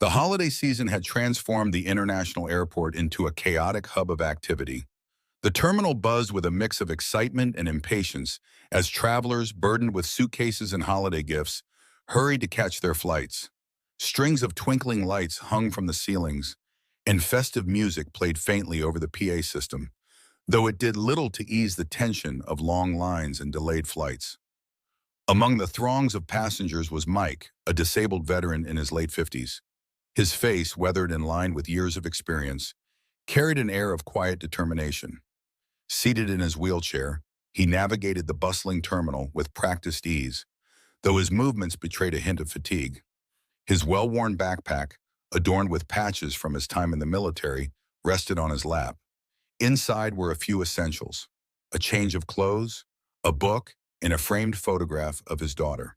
The holiday season had transformed the international airport into a chaotic hub of activity. The terminal buzzed with a mix of excitement and impatience as travelers, burdened with suitcases and holiday gifts, hurried to catch their flights. Strings of twinkling lights hung from the ceilings, and festive music played faintly over the PA system, though it did little to ease the tension of long lines and delayed flights. Among the throngs of passengers was Mike, a disabled veteran in his late 50s. His face, weathered and lined with years of experience, carried an air of quiet determination. Seated in his wheelchair, he navigated the bustling terminal with practiced ease, though his movements betrayed a hint of fatigue. His well-worn backpack, adorned with patches from his time in the military, rested on his lap. Inside were a few essentials: a change of clothes, a book, and a framed photograph of his daughter.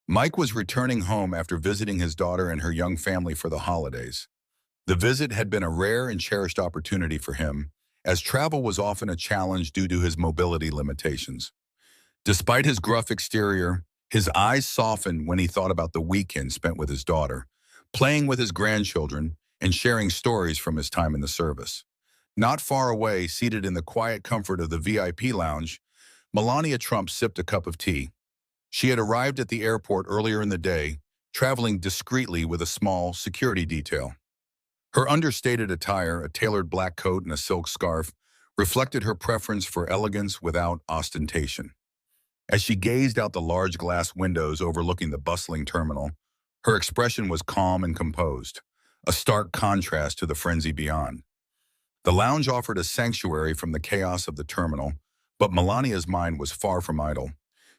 Mike was returning home after visiting his daughter and her young family for the holidays. The visit had been a rare and cherished opportunity for him, as travel was often a challenge due to his mobility limitations. Despite his gruff exterior, his eyes softened when he thought about the weekend spent with his daughter, playing with his grandchildren and sharing stories from his time in the service. Not far away, seated in the quiet comfort of the VIP lounge, Melania Trump sipped a cup of tea. She had arrived at the airport earlier in the day, traveling discreetly with a small security detail. Her understated attire, a tailored black coat and a silk scarf, reflected her preference for elegance without ostentation. As she gazed out the large glass windows overlooking the bustling terminal, her expression was calm and composed, a stark contrast to the frenzy beyond. The lounge offered a sanctuary from the chaos of the terminal, but Melania's mind was far from idle.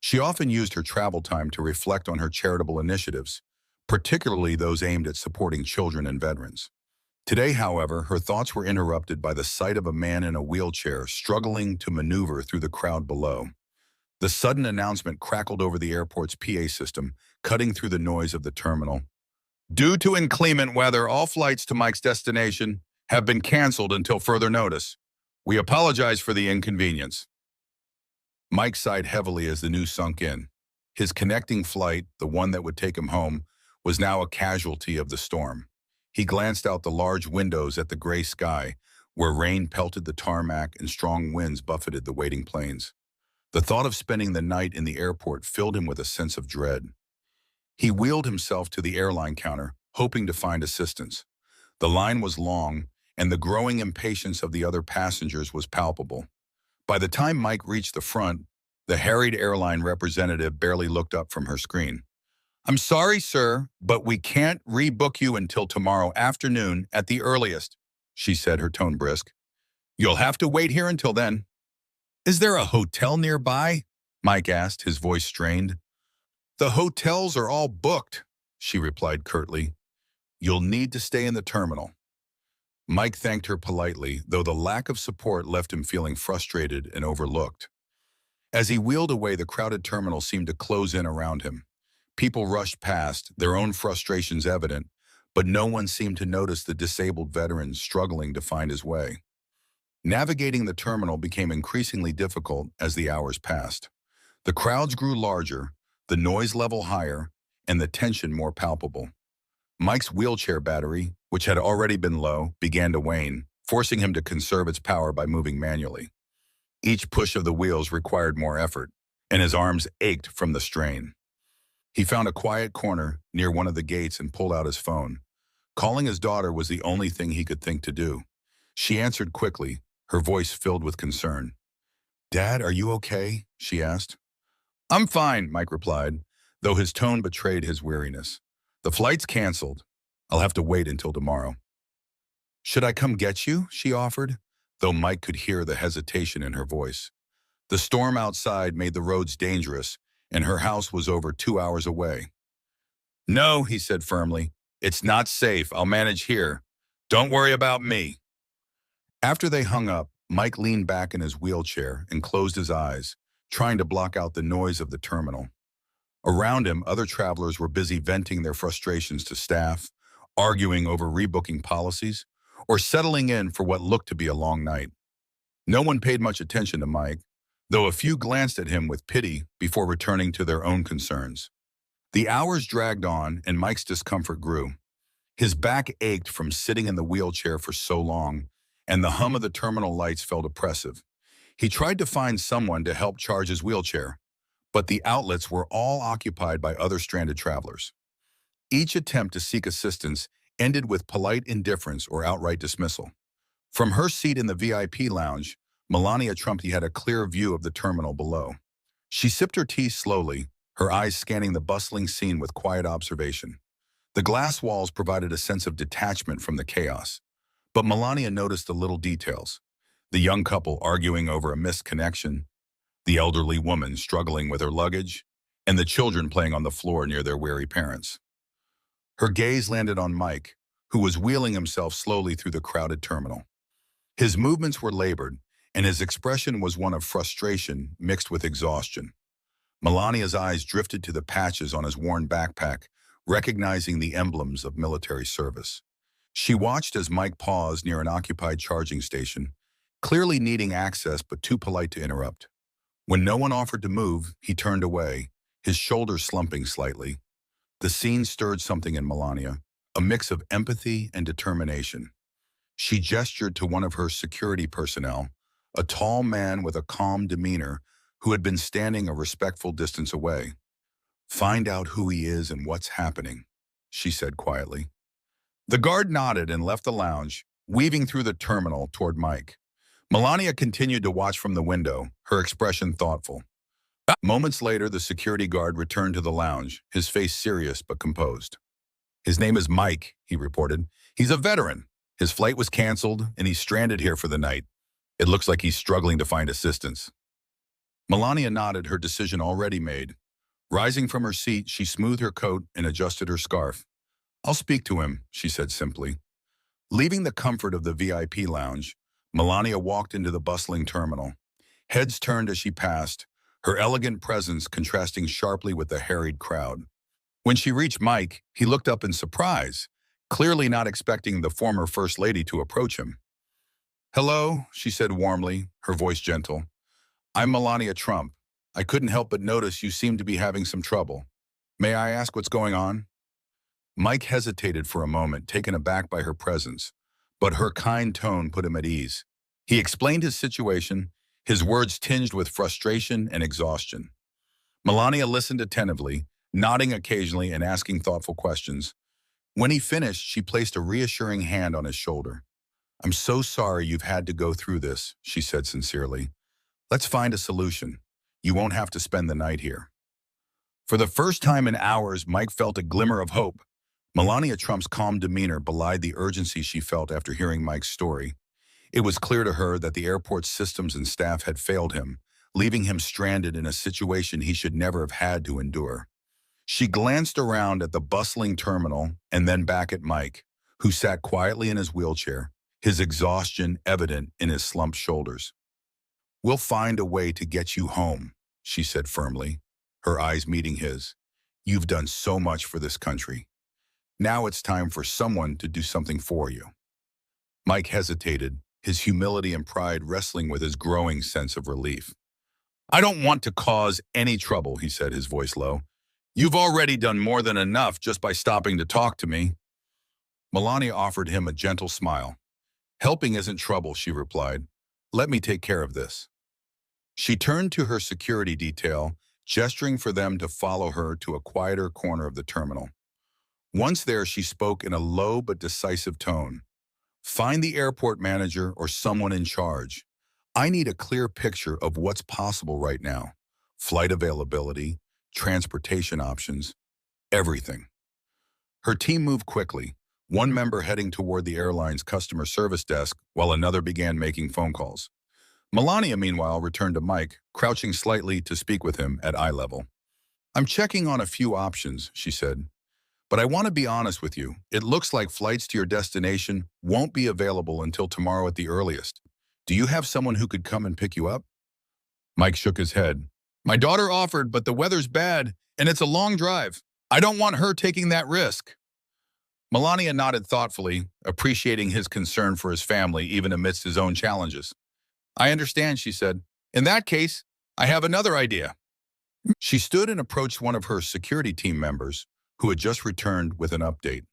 She often used her travel time to reflect on her charitable initiatives, particularly those aimed at supporting children and veterans. Today, however, her thoughts were interrupted by the sight of a man in a wheelchair struggling to maneuver through the crowd below. The sudden announcement crackled over the airport's PA system, cutting through the noise of the terminal. Due to inclement weather, all flights to Mike's destination have been canceled until further notice. We apologize for the inconvenience. Mike sighed heavily as the news sunk in. His connecting flight, the one that would take him home, was now a casualty of the storm. He glanced out the large windows at the gray sky, where rain pelted the tarmac and strong winds buffeted the waiting planes. The thought of spending the night in the airport filled him with a sense of dread. He wheeled himself to the airline counter, hoping to find assistance. The line was long, and the growing impatience of the other passengers was palpable. By the time Mike reached the front, the harried airline representative barely looked up from her screen. "I'm sorry, sir, but we can't rebook you until tomorrow afternoon at the earliest," she said, her tone brisk. "You'll have to wait here until then." "Is there a hotel nearby?" Mike asked, his voice strained. "The hotels are all booked," she replied curtly. "You'll need to stay in the terminal." Mike thanked her politely, though the lack of support left him feeling frustrated and overlooked. As he wheeled away, the crowded terminal seemed to close in around him. People rushed past, their own frustrations evident, but no one seemed to notice the disabled veteran struggling to find his way. Navigating the terminal became increasingly difficult as the hours passed. The crowds grew larger, the noise level higher, and the tension more palpable. Mike's wheelchair battery, which had already been low, began to wane, forcing him to conserve its power by moving manually. Each push of the wheels required more effort, and his arms ached from the strain. He found a quiet corner near one of the gates and pulled out his phone. Calling his daughter was the only thing he could think to do. She answered quickly, her voice filled with concern. "Dad, are you okay?" she asked. "I'm fine," Mike replied, though his tone betrayed his weariness. "The flight's canceled. I'll have to wait until tomorrow." "Should I come get you?" she offered, though Mike could hear the hesitation in her voice. The storm outside made the roads dangerous, and her house was over 2 hours away. "No," he said firmly. "It's not safe. I'll manage here. Don't worry about me." After they hung up, Mike leaned back in his wheelchair and closed his eyes, trying to block out the noise of the terminal. Around him, other travelers were busy venting their frustrations to staff, arguing over rebooking policies, or settling in for what looked to be a long night. No one paid much attention to Mike, though a few glanced at him with pity before returning to their own concerns. The hours dragged on, and Mike's discomfort grew. His back ached from sitting in the wheelchair for so long, and the hum of the terminal lights felt oppressive. He tried to find someone to help charge his wheelchair, but the outlets were all occupied by other stranded travelers. Each attempt to seek assistance ended with polite indifference or outright dismissal. From her seat in the VIP lounge, Melania Trumpy had a clear view of the terminal below. She sipped her tea slowly, her eyes scanning the bustling scene with quiet observation. The glass walls provided a sense of detachment from the chaos, but Melania noticed the little details. The young couple arguing over a missed connection, the elderly woman struggling with her luggage, and the children playing on the floor near their weary parents. Her gaze landed on Mike, who was wheeling himself slowly through the crowded terminal. His movements were labored, and his expression was one of frustration mixed with exhaustion. Melania's eyes drifted to the patches on his worn backpack, recognizing the emblems of military service. She watched as Mike paused near an occupied charging station, clearly needing access but too polite to interrupt. When no one offered to move, he turned away, his shoulders slumping slightly. The scene stirred something in Melania, a mix of empathy and determination. She gestured to one of her security personnel, a tall man with a calm demeanor who had been standing a respectful distance away. "Find out who he is and what's happening," she said quietly. The guard nodded and left the lounge, weaving through the terminal toward Mike. Melania continued to watch from the window, her expression thoughtful. Moments later, the security guard returned to the lounge, his face serious but composed. "His name is Mike," he reported. "He's a veteran. His flight was canceled, and he's stranded here for the night. It looks like he's struggling to find assistance." Melania nodded, her decision already made. Rising from her seat, she smoothed her coat and adjusted her scarf. "I'll speak to him," she said simply. Leaving the comfort of the VIP lounge, Melania walked into the bustling terminal. Heads turned as she passed, her elegant presence contrasting sharply with the harried crowd. When she reached Mike, he looked up in surprise, clearly not expecting the former First Lady to approach him. "Hello," she said warmly, her voice gentle. "I'm Melania Trump. I couldn't help but notice you seem to be having some trouble. May I ask what's going on?" Mike hesitated for a moment, taken aback by her presence, but her kind tone put him at ease. He explained his situation, his words tinged with frustration and exhaustion. Melania listened attentively, nodding occasionally and asking thoughtful questions. When he finished, she placed a reassuring hand on his shoulder. "I'm so sorry you've had to go through this," she said sincerely. "Let's find a solution. You won't have to spend the night here." For the first time in hours, Mike felt a glimmer of hope. Melania Trump's calm demeanor belied the urgency she felt after hearing Mike's story. It was clear to her that the airport's systems and staff had failed him, leaving him stranded in a situation he should never have had to endure. She glanced around at the bustling terminal and then back at Mike, who sat quietly in his wheelchair, his exhaustion evident in his slumped shoulders. "We'll find a way to get you home," she said firmly, her eyes meeting his. "You've done so much for this country. Now it's time for someone to do something for you." Mike hesitated, his humility and pride wrestling with his growing sense of relief. "I don't want to cause any trouble," he said, his voice low. "You've already done more than enough just by stopping to talk to me." Melania offered him a gentle smile. "Helping isn't trouble," she replied. "Let me take care of this." She turned to her security detail, gesturing for them to follow her to a quieter corner of the terminal. Once there, she spoke in a low but decisive tone. "Find the airport manager or someone in charge. I need a clear picture of what's possible right now. Flight availability, transportation options, everything." Her team moved quickly, one member heading toward the airline's customer service desk while another began making phone calls. Melania, meanwhile, returned to Mike, crouching slightly to speak with him at eye level. "I'm checking on a few options," she said. "But I want to be honest with you. It looks like flights to your destination won't be available until tomorrow at the earliest. Do you have someone who could come and pick you up?" Mike shook his head. "My daughter offered, but the weather's bad, and it's a long drive. I don't want her taking that risk." Melania nodded thoughtfully, appreciating his concern for his family even amidst his own challenges. "I understand," she said. "In that case, I have another idea." She stood and approached one of her security team members, who had just returned with an update.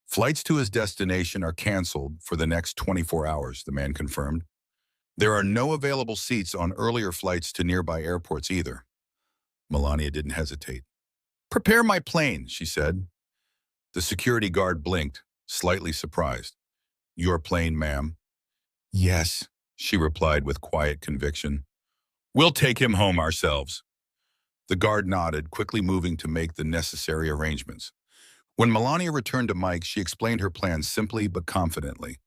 Flights to his destination are canceled for the next 24 hours, the man confirmed. There are no available seats on earlier flights to nearby airports either. Melania didn't hesitate. Prepare my plane, she said. The security guard blinked, slightly surprised. Your plane, ma'am? Yes, she replied with quiet conviction. We'll take him home ourselves. The guard nodded, quickly moving to make the necessary arrangements. When Melania returned to Mike, she explained her plan simply but confidently.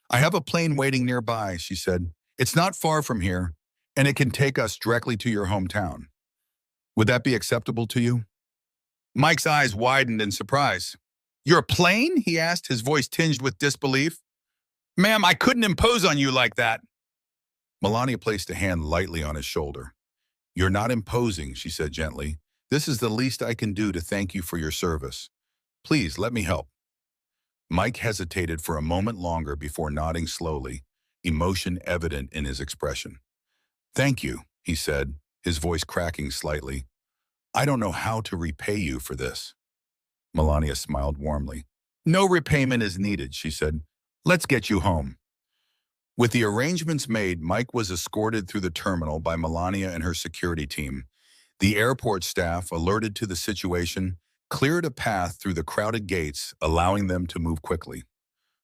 I have a plane waiting nearby, she said. It's not far from here, and it can take us directly to your hometown. Would that be acceptable to you? Mike's eyes widened in surprise. You're a plane? He asked, his voice tinged with disbelief. Ma'am, I couldn't impose on you like that. Melania placed a hand lightly on his shoulder. You're not imposing, she said gently. This is the least I can do to thank you for your service. Please, let me help. Mike hesitated for a moment longer before nodding slowly, emotion evident in his expression. Thank you, he said, his voice cracking slightly. I don't know how to repay you for this. Melania smiled warmly. No repayment is needed, she said. Let's get you home. With the arrangements made, Mike was escorted through the terminal by Melania and her security team. The airport staff, alerted to the situation, cleared a path through the crowded gates, allowing them to move quickly.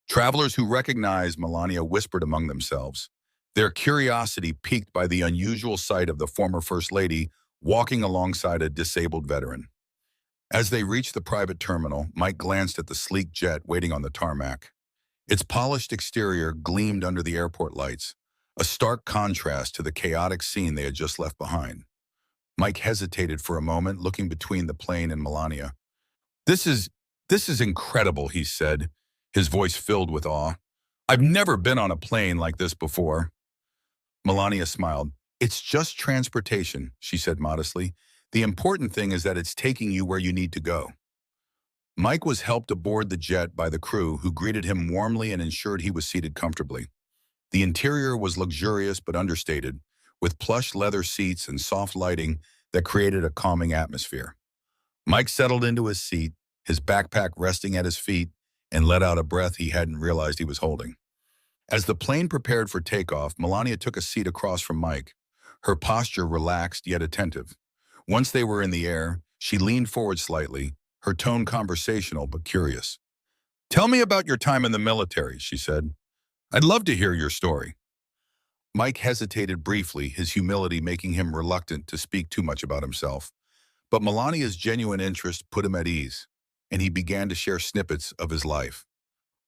Travelers who recognized Melania whispered among themselves, their curiosity piqued by the unusual sight of the former First Lady walking alongside a disabled veteran. As they reached the private terminal, Mike glanced at the sleek jet waiting on the tarmac. Its polished exterior gleamed under the airport lights, a stark contrast to the chaotic scene they had just left behind. Mike hesitated for a moment, looking between the plane and Melania. This is incredible, he said, his voice filled with awe. I've never been on a plane like this before. Melania smiled. It's just transportation, she said modestly. The important thing is that it's taking you where you need to go. Mike was helped aboard the jet by the crew, who greeted him warmly and ensured he was seated comfortably. The interior was luxurious but understated, with plush leather seats and soft lighting that created a calming atmosphere. Mike settled into his seat, his backpack resting at his feet, and let out a breath he hadn't realized he was holding. As the plane prepared for takeoff, Melania took a seat across from Mike, her posture relaxed yet attentive. Once they were in the air, she leaned forward slightly, her tone conversational but curious. Tell me about your time in the military, she said. I'd love to hear your story. Mike hesitated briefly, his humility making him reluctant to speak too much about himself. But Melania's genuine interest put him at ease, and he began to share snippets of his life.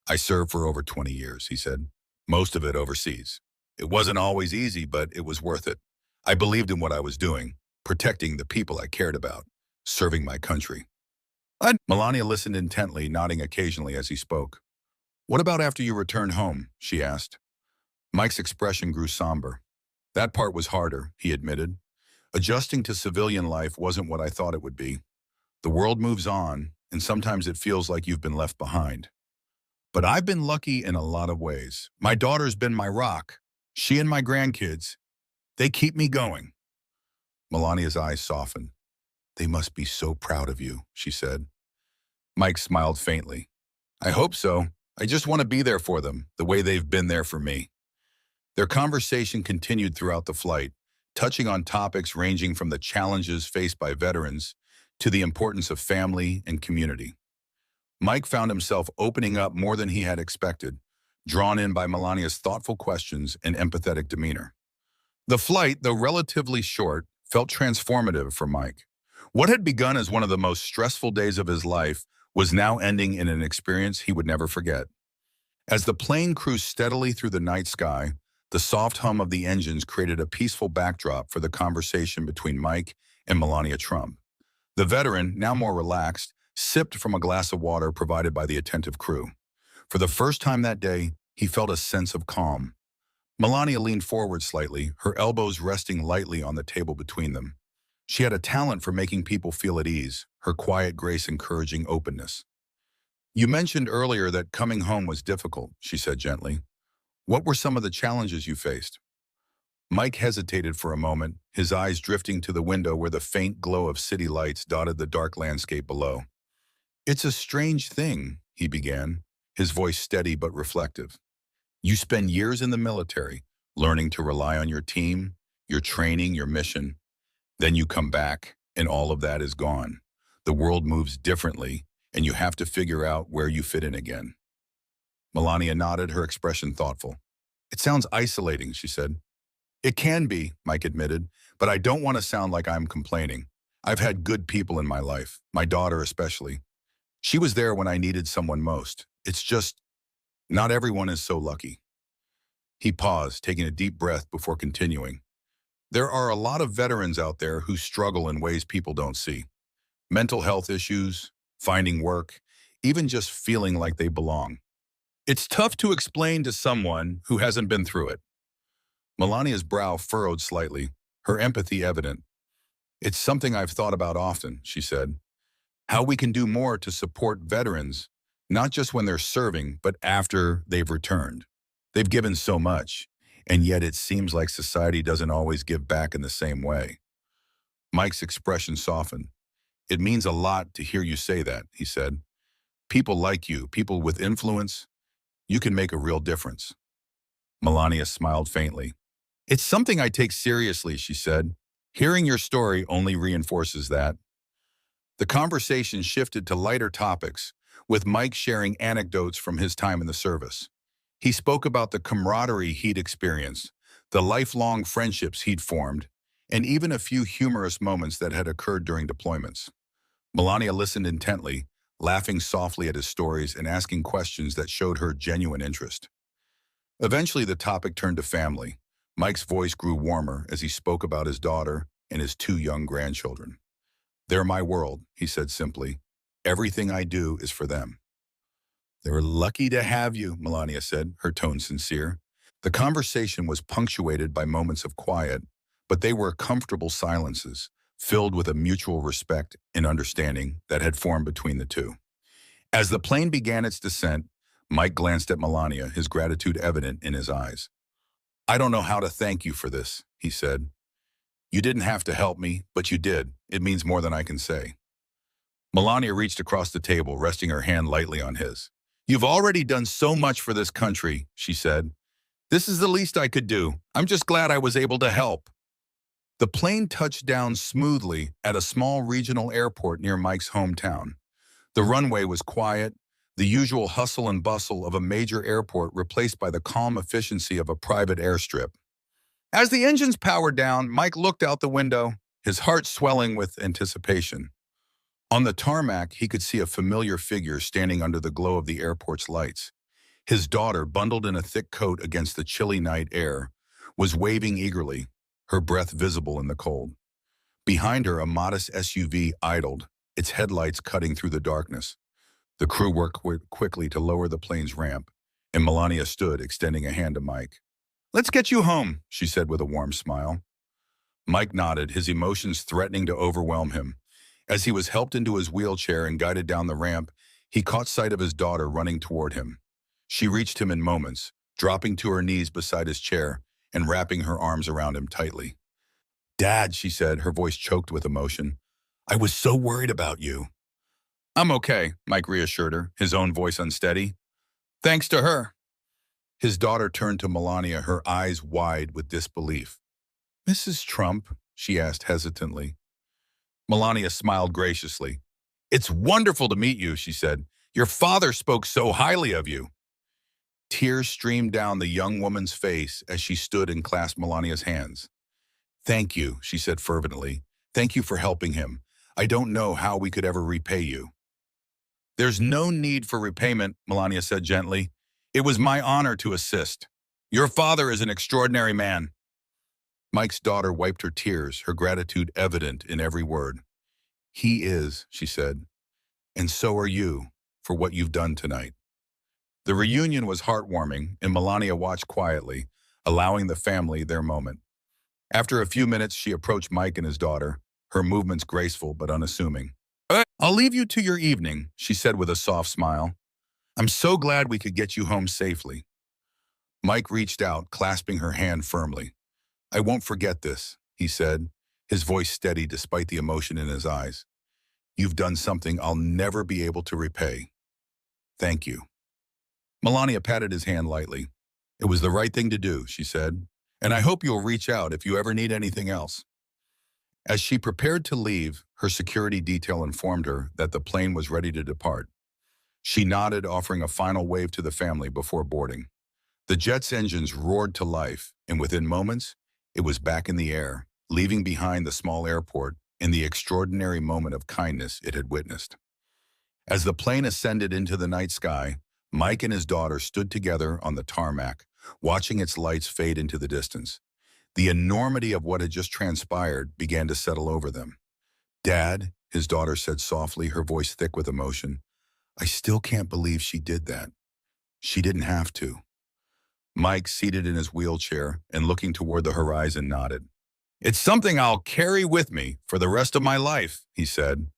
I served for over 20 years, he said, most of it overseas. It wasn't always easy, but it was worth it. I believed in what I was doing, protecting the people I cared about, serving my country. Melania listened intently, nodding occasionally as he spoke. What about after you returned home? She asked. Mike's expression grew somber. That part was harder, he admitted. Adjusting to civilian life wasn't what I thought it would be. The world moves on, and sometimes it feels like you've been left behind. But I've been lucky in a lot of ways. My daughter's been my rock. She and my grandkids, they keep me going. Melania's eyes softened. They must be so proud of you, she said. Mike smiled faintly. I hope so. I just want to be there for them, the way they've been there for me. Their conversation continued throughout the flight, touching on topics ranging from the challenges faced by veterans to the importance of family and community. Mike found himself opening up more than he had expected, drawn in by Melania's thoughtful questions and empathetic demeanor. The flight, though relatively short, felt transformative for Mike. What had begun as one of the most stressful days of his life was now ending in an experience he would never forget. As the plane cruised steadily through the night sky, the soft hum of the engines created a peaceful backdrop for the conversation between Mike and Melania Trump. The veteran, now more relaxed, sipped from a glass of water provided by the attentive crew. For the first time that day, he felt a sense of calm. Melania leaned forward slightly, her elbows resting lightly on the table between them. She had a talent for making people feel at ease, her quiet grace encouraging openness. You mentioned earlier that coming home was difficult, she said gently. What were some of the challenges you faced? Mike hesitated for a moment, his eyes drifting to the window where the faint glow of city lights dotted the dark landscape below. It's a strange thing, he began, his voice steady but reflective. You spend years in the military, learning to rely on your team, your training, your mission. Then you come back, and all of that is gone. The world moves differently, and you have to figure out where you fit in again. Melania nodded, her expression thoughtful. It sounds isolating, she said. It can be, Mike admitted, but I don't want to sound like I'm complaining. I've had good people in my life, my daughter especially. She was there when I needed someone most. It's just, not everyone is so lucky. He paused, taking a deep breath before continuing. There are a lot of veterans out there who struggle in ways people don't see. Mental health issues, finding work, even just feeling like they belong. It's tough to explain to someone who hasn't been through it. Melania's brow furrowed slightly, her empathy evident. It's something I've thought about often, she said. How we can do more to support veterans, not just when they're serving, but after they've returned. They've given so much, and yet it seems like society doesn't always give back in the same way. Mike's expression softened. It means a lot to hear you say that, he said. People like you, people with influence, you can make a real difference. Melania smiled faintly. It's something I take seriously, she said. Hearing your story only reinforces that. The conversation shifted to lighter topics, with Mike sharing anecdotes from his time in the service. He spoke about the camaraderie he'd experienced, the lifelong friendships he'd formed, and even a few humorous moments that had occurred during deployments. Melania listened intently, laughing softly at his stories and asking questions that showed her genuine interest. Eventually, the topic turned to family. Mike's voice grew warmer as he spoke about his daughter and his two young grandchildren. They're my world, he said simply. Everything I do is for them. They're lucky to have you, Melania said, her tone sincere. The conversation was punctuated by moments of quiet, but they were comfortable silences, filled with a mutual respect and understanding that had formed between the two. As the plane began its descent, Mike glanced at Melania, his gratitude evident in his eyes. I don't know how to thank you for this, he said. You didn't have to help me, but you did. It means more than I can say. Melania reached across the table, resting her hand lightly on his. You've already done so much for this country, she said. This is the least I could do. I'm just glad I was able to help. The plane touched down smoothly at a small regional airport near Mike's hometown. The runway was quiet, the usual hustle and bustle of a major airport replaced by the calm efficiency of a private airstrip. As the engines powered down, Mike looked out the window, his heart swelling with anticipation. On the tarmac, he could see a familiar figure standing under the glow of the airport's lights. His daughter, bundled in a thick coat against the chilly night air, was waving eagerly, her breath visible in the cold. Behind her, a modest SUV idled, its headlights cutting through the darkness. The crew worked quickly to lower the plane's ramp, and Melania stood, extending a hand to Mike. Let's get you home, she said with a warm smile. Mike nodded, his emotions threatening to overwhelm him. As he was helped into his wheelchair and guided down the ramp, he caught sight of his daughter running toward him. She reached him in moments, dropping to her knees beside his chair and wrapping her arms around him tightly. Dad, she said, her voice choked with emotion. I was so worried about you. I'm okay, Mike reassured her, his own voice unsteady. Thanks to her. His daughter turned to Melania, her eyes wide with disbelief. Mrs. Trump, she asked hesitantly. Melania smiled graciously. It's wonderful to meet you, she said. Your father spoke so highly of you. Tears streamed down the young woman's face as she stood and clasped Melania's hands. Thank you, she said fervently. Thank you for helping him. I don't know how we could ever repay you. There's no need for repayment, Melania said gently. It was my honor to assist. Your father is an extraordinary man. Mike's daughter wiped her tears, her gratitude evident in every word. He is, she said, and so are you for what you've done tonight. The reunion was heartwarming, and Melania watched quietly, allowing the family their moment. After a few minutes, she approached Mike and his daughter, her movements graceful but unassuming. I'll leave you to your evening, she said with a soft smile. I'm so glad we could get you home safely. Mike reached out, clasping her hand firmly. I won't forget this, he said, his voice steady despite the emotion in his eyes. You've done something I'll never be able to repay. Thank you. Melania patted his hand lightly. It was the right thing to do, she said, and I hope you'll reach out if you ever need anything else. As she prepared to leave, her security detail informed her that the plane was ready to depart. She nodded, offering a final wave to the family before boarding. The jet's engines roared to life, and within moments, it was back in the air, leaving behind the small airport and the extraordinary moment of kindness it had witnessed. As the plane ascended into the night sky, Mike and his daughter stood together on the tarmac, watching its lights fade into the distance. The enormity of what had just transpired began to settle over them. "Dad," his daughter said softly, her voice thick with emotion, "I still can't believe she did that. She didn't have to." Mike, seated in his wheelchair and looking toward the horizon, nodded. "It's something I'll carry with me for the rest of my life," he said.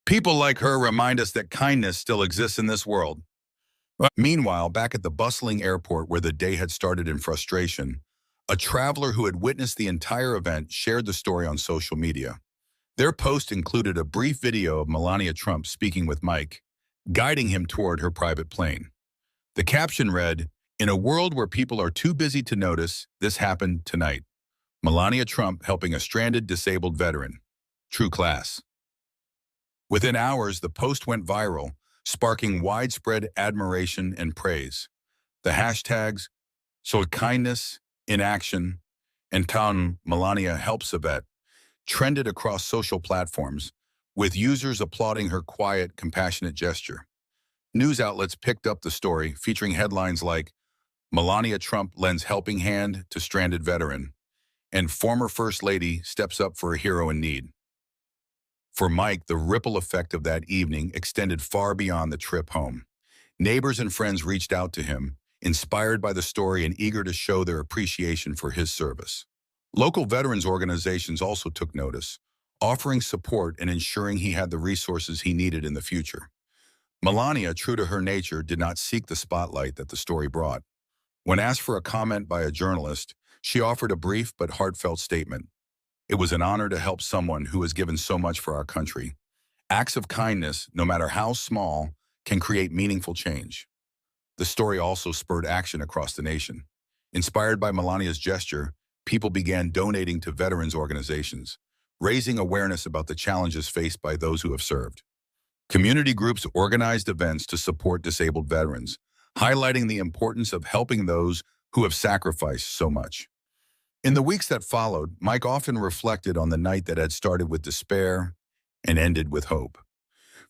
"People like her remind us that kindness still exists in this world." Meanwhile, back at the bustling airport where the day had started in frustration, a traveler who had witnessed the entire event shared the story on social media. Their post included a brief video of Melania Trump speaking with Mike, guiding him toward her private plane. The caption read, "In a world where people are too busy to notice, this happened tonight. Melania Trump helping a stranded disabled veteran. True class." Within hours, the post went viral, sparking widespread admiration and praise. The hashtags, "So kindness in action," and "Town Melania helps a vet," trended across social platforms, with users applauding her quiet, compassionate gesture. News outlets picked up the story, featuring headlines like, "Melania Trump lends helping hand to stranded veteran," and "Former First Lady steps up for a hero in need." For Mike, the ripple effect of that evening extended far beyond the trip home. Neighbors and friends reached out to him, inspired by the story and eager to show their appreciation for his service. Local veterans organizations also took notice, offering support and ensuring he had the resources he needed in the future. Melania, true to her nature, did not seek the spotlight that the story brought. When asked for a comment by a journalist, she offered a brief but heartfelt statement. "It was an honor to help someone who has given so much for our country. Acts of kindness, no matter how small, can create meaningful change." The story also spurred action across the nation. Inspired by Melania's gesture, people began donating to veterans organizations, raising awareness about the challenges faced by those who have served. Community groups organized events to support disabled veterans, highlighting the importance of helping those who have sacrificed so much. In the weeks that followed, Mike often reflected on the night that had started with despair and ended with hope.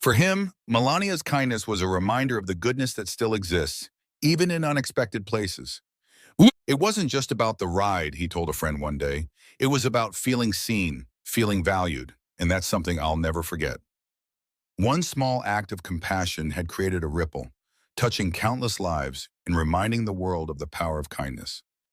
For him, Melania's kindness was a reminder of the goodness that still exists, even in unexpected places. It wasn't just about the ride, he told a friend one day. It was about feeling seen, feeling valued, and that's something I'll never forget. One small act of compassion had created a ripple, touching countless lives and reminding the world of the power of kindness.